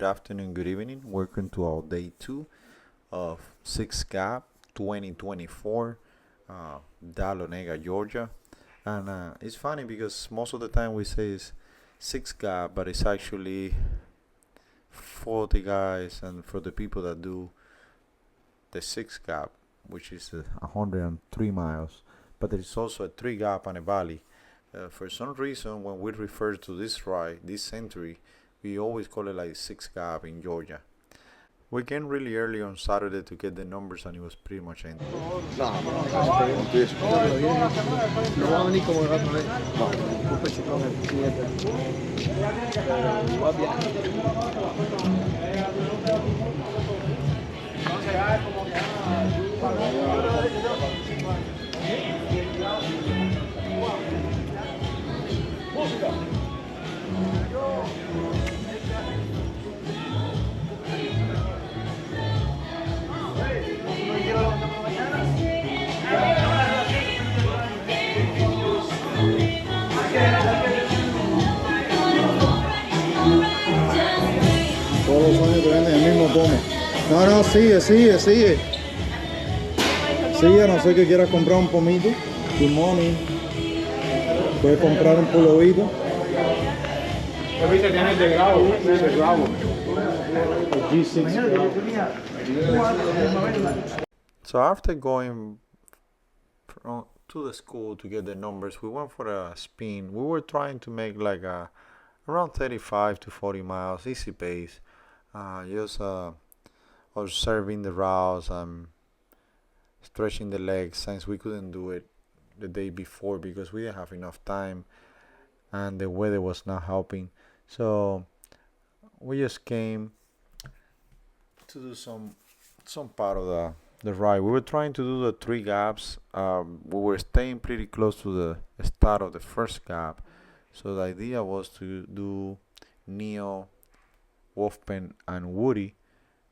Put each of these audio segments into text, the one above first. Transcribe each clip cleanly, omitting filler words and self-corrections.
afternoon, good evening. Welcome to our day 2 of 6 Gap 2024, Dahlonega, Georgia. And it's funny because most of the time we say it's 6 Gap, but it's actually for the guys and for the people that do the 6 Gap, which is 103 miles. But there is also a 3 Gap and a valley. For some reason, when we refer to this ride, this century, we always call it like 6 Gap in Georgia. We came really early on Saturday to get the numbers and it was pretty much empty. No, no empiezo. No va a venir como la otra vez. No, disculpe con el siguiente. Va todos los años te venden el mismo tono. No, sigue. Sigue, a no ser que quieras comprar un pomito. Good morning. Puedes comprar un pulovito. Viste, tiene el de grabo, el grabo. El G6 grabo. So after going to the school to get the numbers, we went for a spin. We were trying to make like around 35 to 40 miles, easy pace. Just observing the routes and stretching the legs since we couldn't do it the day before because we didn't have enough time and the weather was not helping. So we just came to do some part of the ride. We were trying to do the 3 gaps. We were staying pretty close to the start of the first gap. So the idea was to do Neo, Wolfpen, and Woody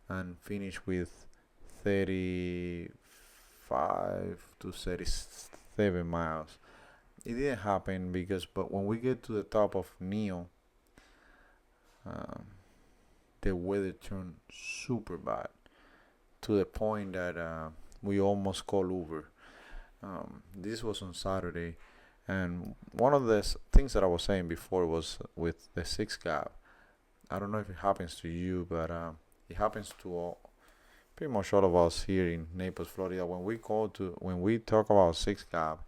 and finish with 35 to 37 miles. It didn't happen but when we get to the top of Neo, the weather turned super bad to the point that we almost called Uber. This was on Saturday, and one of the things that I was saying before was with the 6 Gap. I don't know if it happens to you, but it happens to pretty much all of us here in Naples, Florida. When we talk about 6 Gap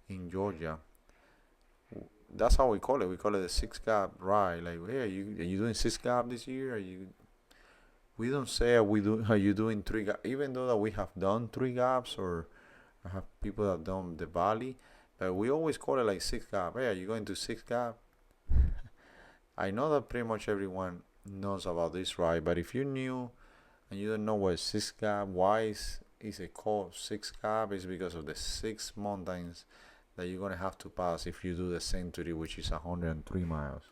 in Georgia, that's how we call it. We call it the 6 Gap ride. Like, hey, are you doing 6 Gap this year? We don't say are you doing 3 Gap, even though that we have done 3 Gaps or I have people that have done the valley, but we always call it like 6 Gap. Hey, are you going to 6 Gap? I know that pretty much everyone knows about this ride, but if you're new and you don't know what 6 Gap, why is it called 6 Gap? It's because of the 6 mountains that you're going to have to pass if you do the century, which is 103 miles.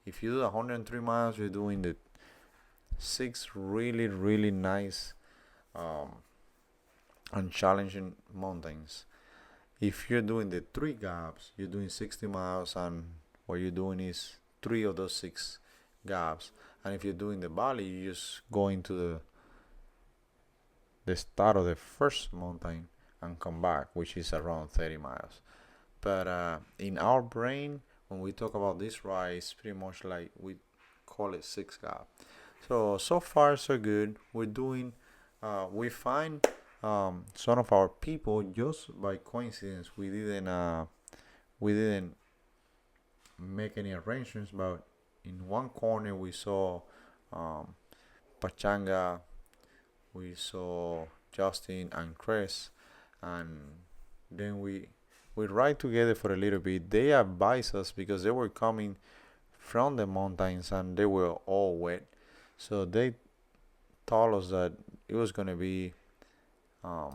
If you do 103 miles, you're doing the 6 really, really nice and challenging mountains. If you're doing the 3 gaps, you're doing 60 miles, and what you're doing is 3 of those 6 gaps. And if you're doing the valley, you just go into the start of the first mountain and come back, which is around 30 miles. But in our brain, when we talk about this ride, it's pretty much like we call it 6 Gap. So far so good. We find some of our people just by coincidence. We didn't make any arrangements, but in one corner we saw Pachanga, we saw Justin and Chris, and then we ride together for a little bit. They advised us because they were coming from the mountains and they were all wet, so they told us that it was going to be a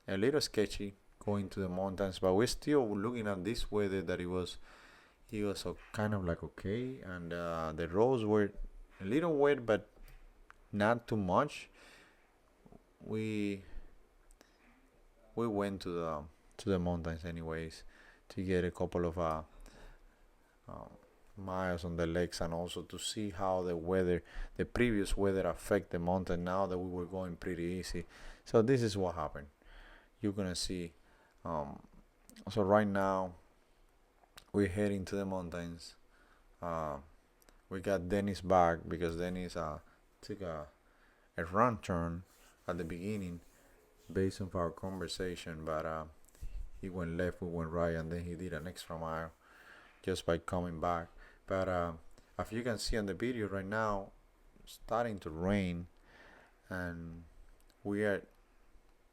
little sketchy going to the mountains, but we're still looking at this weather that it was kind of like okay, and the roads were a little wet but not too much. We went to the mountains anyways to get a couple of miles on the legs, and also to see how the previous weather affect the mountain now that we were going pretty easy. So this is what happened. You're gonna see. Um, so right now we're heading to the mountains. Uh, we got Dennis back because Dennis took a wrong turn at the beginning based on our conversation, but he went left, we went right, and then he did an extra mile just by coming back. But as you can see on the video right now, it's starting to rain, and we are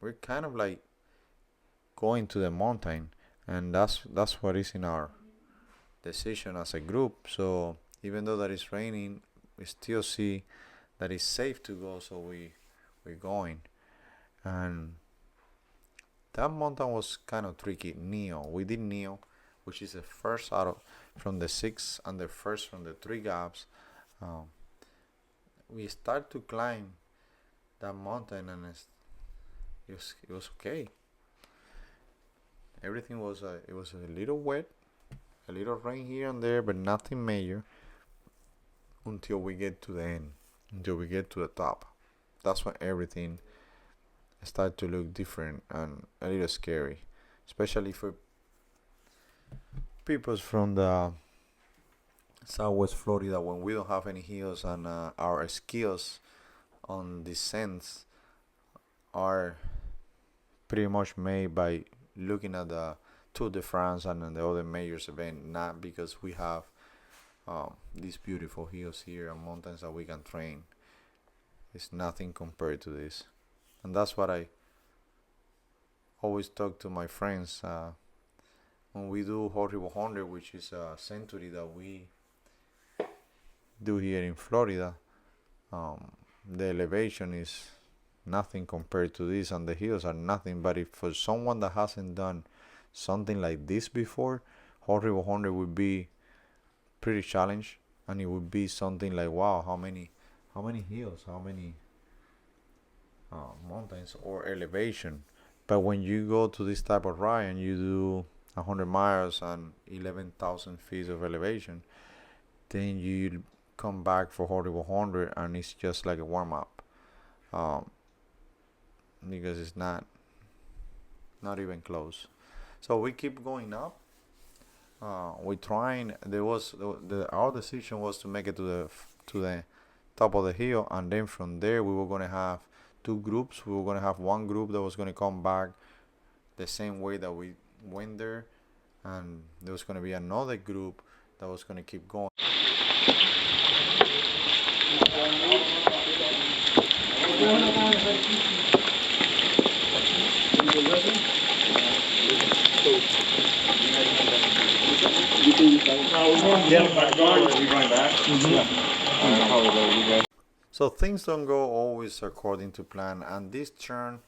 we're kind of like going to the mountain, and that's what is in our decision as a group. So even though that it's raining, we still see that it's safe to go, so we're going. And that mountain was kind of tricky. Neo, we did Neo, which is the first out of from the six and the first from the three gaps. Um, we start to climb that mountain, and it was okay. Everything was it was a little wet, a little rain here and there, but nothing major until we get to the end, until we get to the top. That's when everything started to look different and a little scary, especially for people from the Southwest Florida, when we don't have any hills, and our skills on descents are pretty much made by looking at the Tour de France and the other major event, not because we have these beautiful hills here and mountains that we can train. It's nothing compared to this, and that's what I always talk to my friends when we do Horrible 100, which is a century that we do here in Florida. The elevation is nothing compared to this, and the hills are nothing. But if for someone that hasn't done something like this before, Horrible 100 would be pretty challenge, and it would be something like, wow, how many hills, how many mountains or elevation. But when you go to this type of ride and you do 100 miles and 11,000 feet of elevation, then you come back for Horrible 100, and it's just like a warm up, because it's not even close. So we keep going up. We trying. There was our decision was to make it to the top of the hill, and then from there we were gonna have two groups. We were gonna have one group that was gonna come back the same way that we went there, and there was gonna be another group that was gonna keep going. So things don't go always according to plan, and this turned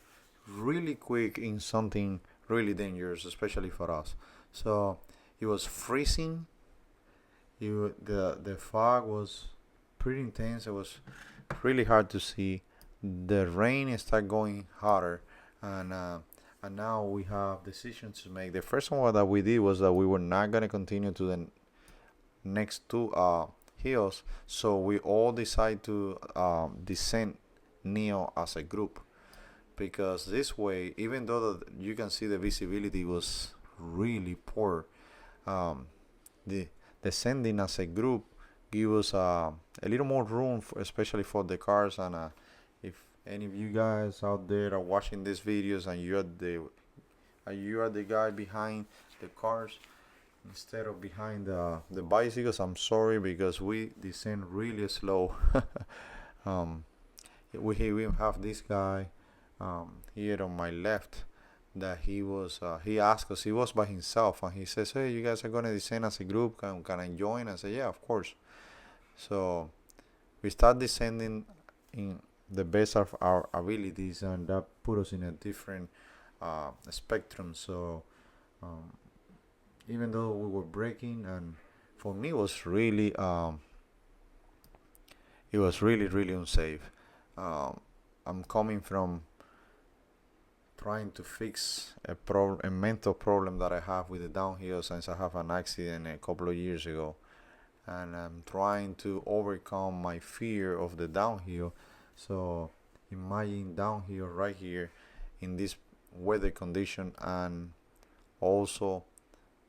really quick in something really dangerous, especially for us. So it was freezing. The fog was pretty intense. It was really hard to see. The rain started going harder, and now we have decisions to make. The first one that we did was that we were not gonna continue to the next two hills, so we all decided to descend Neo as a group, because this way, even though you can see the visibility was really poor, the descending as a group give us a little more room, especially for the cars. And if any of you guys out there are watching these videos and you are the guy behind the cars instead of behind the bicycles, I'm sorry, because we descend really slow. We have this guy here on my left that he asked us, he was by himself, and he says, hey, you guys are gonna descend as a group, can I join? I said, yeah, of course. So we start descending in the best of our abilities, and that put us in a different spectrum. So even though we were braking, and for me it was really really unsafe. I'm coming from trying to fix a mental problem that I have with the downhill since I have an accident a couple of years ago, and I'm trying to overcome my fear of the downhill. So imagine downhill right here in this weather condition, and also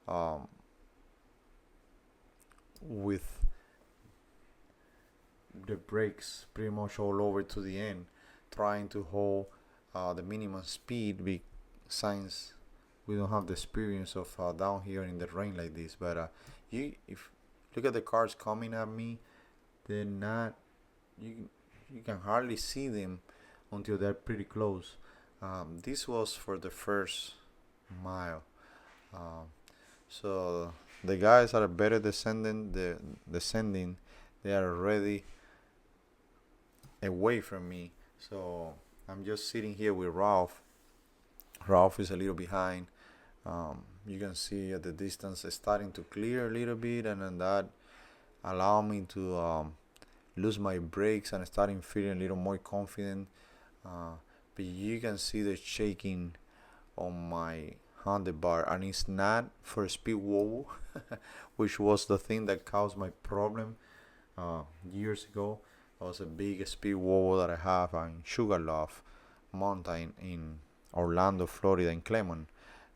um, with the brakes pretty much all over to the end, trying to hold the minimum speed since we don't have the experience of down here in the rain like this. But if look at the cars coming at me, they're not, you you can hardly see them until they're pretty close. This was for the first mile. Um, so the guys that are better descending, they are already away from me. So I'm just sitting here with Ralph. Ralph is a little behind. You can see at the distance it's starting to clear a little bit, and then that allow me to lose my brakes and starting feeling a little more confident. Uh, but you can see the shaking on my handlebar, and it's not for speed wobble, which was the thing that caused my problem years ago. It was a big speed wobble that I have in Sugarloaf Mountain in Orlando, Florida, in Clemon,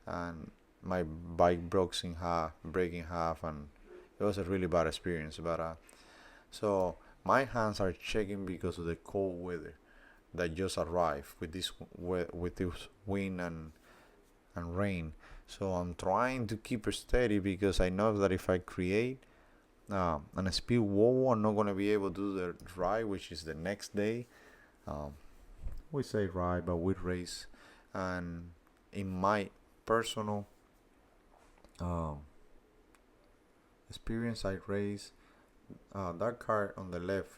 and my bike break in half, and it was a really bad experience. But so my hands are shaking because of the cold weather that just arrived with this wind and rain. So I'm trying to keep it steady because I know that if I create an speed wobble, I'm not gonna be able to do the ride, which is the next day. Um, we say ride, but we race. And in my personal um, experience, I race that car on the left.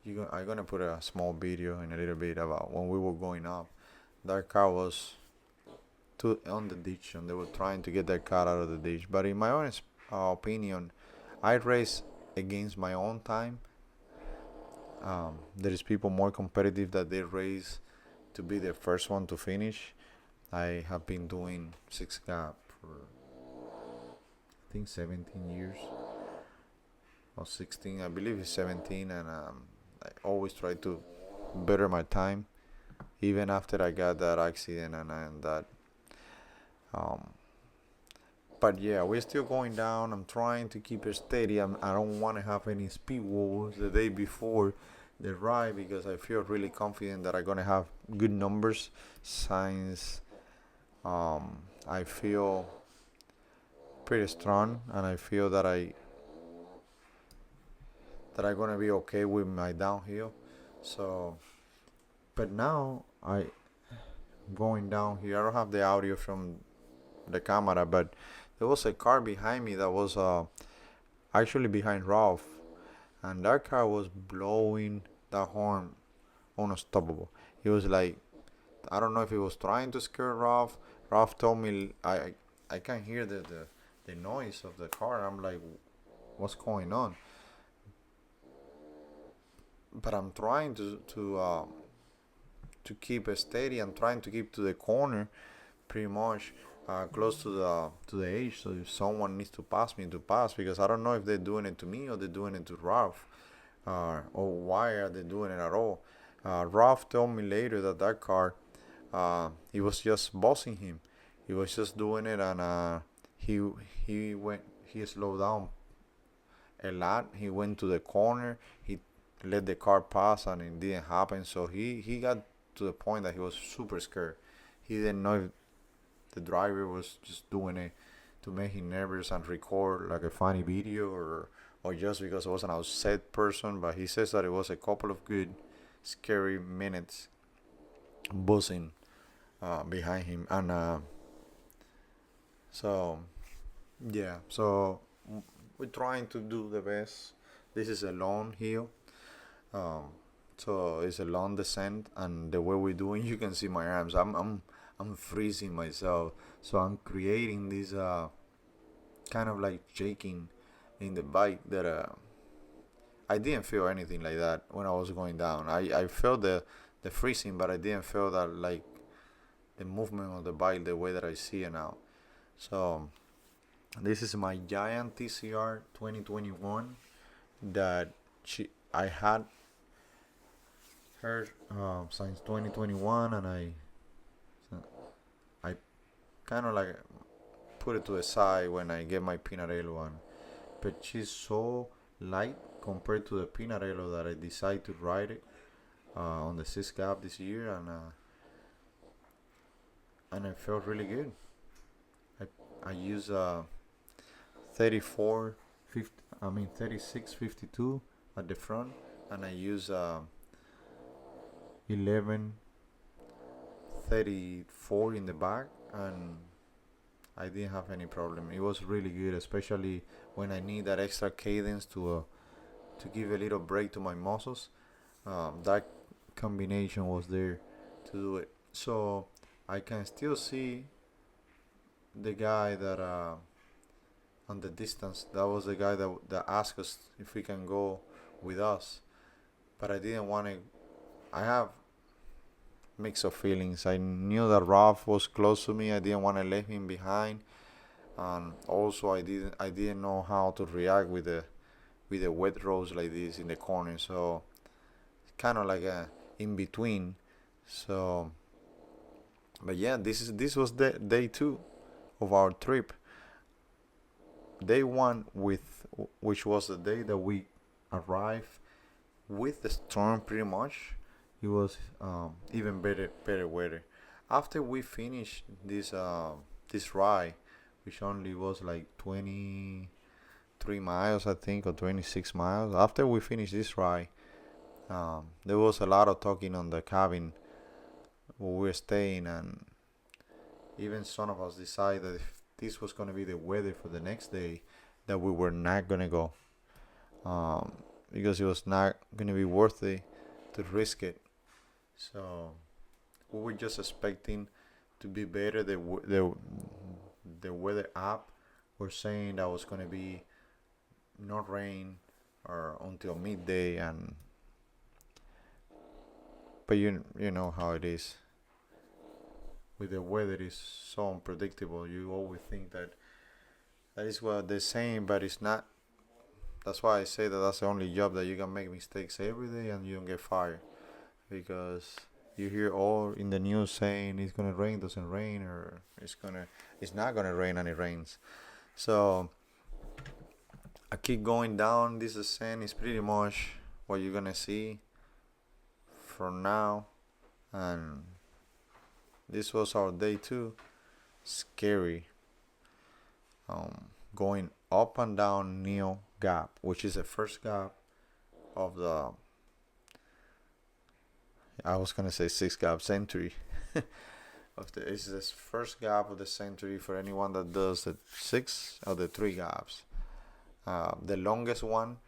I'm gonna put a small video in a little bit about when we were going up. That car was on the ditch, and they were trying to get that car out of the ditch. But in my own opinion, I race against my own time. There is people more competitive that they race to be the first one to finish. I have been doing six gap for I think 17 years or 16. I believe it's 17, and I always try to better my time, even after I got that accident and that. Um, but yeah, we're still going down. I'm trying to keep it steady. I don't want to have any speed wobbles the day before the ride because I feel really confident that I'm gonna have good numbers. Since I feel pretty strong, and I feel that I'm gonna be okay with my downhill. So, but now I going down here. I don't have the audio from the camera, but there was a car behind me that was actually behind Ralph, and that car was blowing that horn unstoppable. He was like, I don't know if he was trying to scare Ralph. Ralph told me I can hear the noise of the car. I'm like, what's going on? But I'm trying to keep it steady. I'm trying to keep to the corner, pretty much close to the edge. So if someone needs to pass me, to pass, because I don't know if they're doing it to me or they're doing it to Ralph, or why are they doing it at all. Ralph told me later that that car, he was just bossing him. He was just doing it, and he slowed down a lot. He went to the corner. He let the car pass, and it didn't happen. So he got to the point that he was super scared. He didn't know if the driver was just doing it to make him nervous and record like a funny video, or just because I was an upset person. But he says that it was a couple of good scary minutes buzzing behind him, and so yeah, so we're trying to do the best. This is a long hill, um, so it's a long descent, and the way we're doing, you can see my arms. I'm freezing myself, so I'm creating this kind of like shaking in the bike that I didn't feel anything like that when I was going down. I felt the freezing, but I didn't feel that like the movement of the bike the way that I see it now. So This is my giant TCR 2021 that I had her since 2021, and I kind of like put it to the side when I get my Pinarello one. But she's so light compared to the Pinarello that I decided to ride it on the 6 gap this year, and I felt really good. I use 34 50, I mean 3652 at the front, and I use 1134 in the back, and I didn't have any problem. It was really good, especially when I need that extra cadence to give a little break to my muscles. That combination was there to do it. So I can still see the guy that on the distance. That was the guy that asked us if we can go with us, but I didn't want to. I have mix of feelings. I knew that Ralph was close to me. I didn't want to leave him behind, and also I didn't know how to react with the wet roads like this in the corner. So kind of like a in between. So, but yeah, this was the day two of our trip. Day one, which was the day that we arrived with the storm pretty much. It was even better weather. After we finished this ride, which only was like 23 miles, I think, or 26 miles. After we finished this ride, there was a lot of talking on the cabin where we were staying, and even some of us decided that if this was going to be the weather for the next day, that we were not going to go, um, because it was not going to be worth it to risk it. So we were just expecting to be better. The weather app were saying that was going to be not rain or until midday, and but you know how it is with the weather. Is so unpredictable. You always think that is what they're saying, but it's not. That's why I say that that's the only job that you can make mistakes every day and you don't get fired, because you hear all in the news saying it's gonna rain, doesn't rain, or it's not gonna rain and it rains. So I keep going down this ascent. Is pretty much what you're gonna see from now, and this was our day two. Scary. Going up and down Neo Gap, which is the first gap of the, I was gonna say 6 gap century. It's the first gap of the century for anyone that does the 6 or the 3 gaps. The longest one,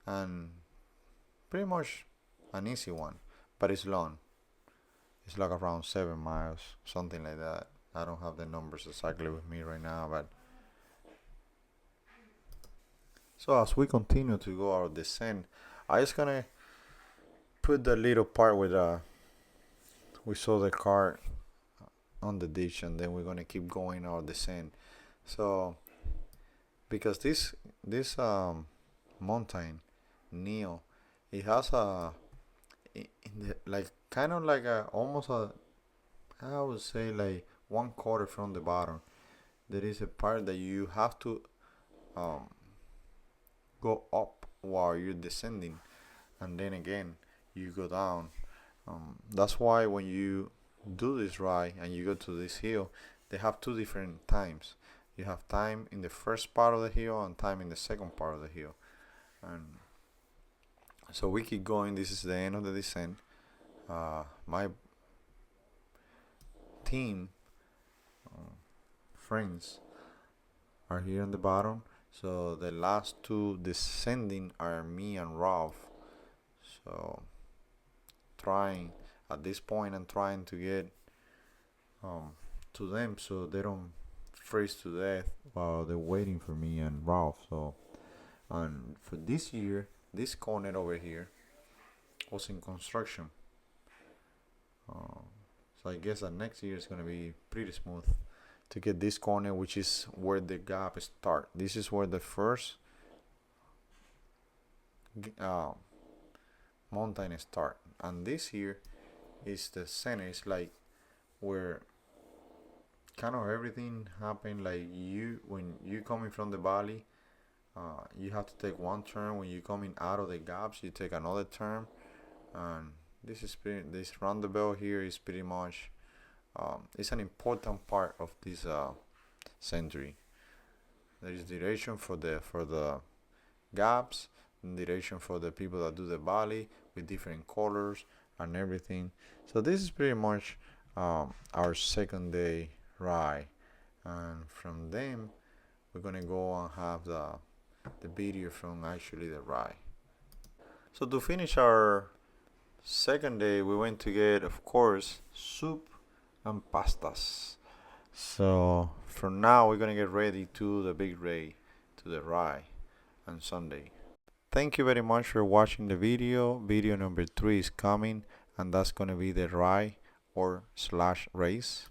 and pretty much an easy one, but it's long. It's like around 7 miles, something like that. I don't have the numbers exactly with me right now, but so as we continue to go our descent, I just gonna put the little part where we saw the car on the ditch, and then we're gonna keep going our descent. So because this mountain, Neo, it has like kind of like a almost a, I would say like 1/4 from the bottom. There is a part that you have to um, go up while you're descending, and then again you go down. That's why when you do this ride and you go to this hill, they have two different times. You have time in the first part of the hill and time in the second part of the hill, and so we keep going. This is the end of the descent. My team friends are here on the bottom. So the last two descending are me and Ralph. So trying at this point, I'm trying to get to them so they don't freeze to death while they're waiting for me and Ralph. So, and for this year, this corner over here was in construction. So I guess that next year is gonna be pretty smooth. to get this corner, which is where the gap start. This is where the first uh, mountain start, and this here is the center. It's like where kind of everything happened. Like when you coming from the valley, you have to take one turn. When you coming out of the gaps, you take another turn. And this roundabout here is pretty much it's an important part of this century. There is direction for the gaps, and direction for the people that do the valley with different colors and everything. So this is pretty much our second day ride, and from them we're gonna go and have the video from actually the ride. So to finish our second day, we went to get, of course, soup and pastas. So from now, we're gonna get ready to the big race, to the ride on Sunday. Thank you very much for watching the video. Video number 3 is coming, and that's gonna be the ride or slash race.